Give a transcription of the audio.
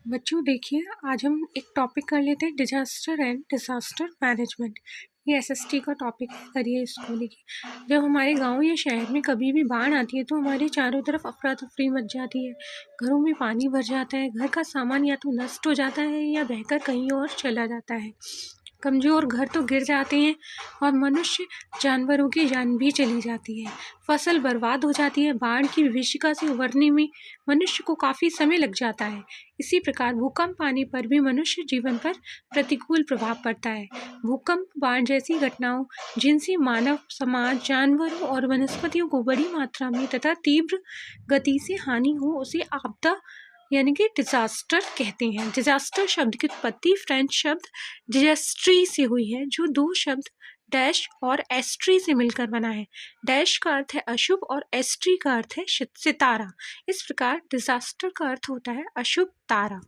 बच्चों देखिए, आज हम एक टॉपिक कर लेते हैं डिजास्टर एंड डिजास्टर मैनेजमेंट। ये एसएसटी का टॉपिक है, करिए स्कूल की। जब हमारे गांव या शहर में कभी भी बाढ़ आती है तो हमारे चारों तरफ अफरा तफरी मच जाती है। घरों में पानी भर जाता है, घर का सामान या तो नष्ट हो जाता है या बहकर कहीं और चला जाता है। कमजोर घर तो गिर जाते हैं और मनुष्य जानवरों की जान भी चली जाती है। फसल बर्बाद हो जाती है। बाढ़ की विभीषिका से उबरने में मनुष्य को काफ़ी समय लग जाता है। इसी प्रकार भूकंप आने पर भी मनुष्य जीवन पर प्रतिकूल प्रभाव पड़ता है। भूकंप, बाढ़ जैसी घटनाओं जिनसे मानव समाज, जानवरों और वनस्पतियों को बड़ी मात्रा में तथा तीव्र गति से हानि हो, उसे आपदा यानी कि डिजास्टर कहते हैं। डिजास्टर शब्द की उत्पत्ति फ्रेंच शब्द डिजास्ट्री से हुई है, जो दो शब्द डैश और एस्ट्री से मिलकर बना है। डैश का अर्थ है अशुभ और एस्ट्री का अर्थ है सितारा। इस प्रकार डिजास्टर का अर्थ होता है अशुभ तारा।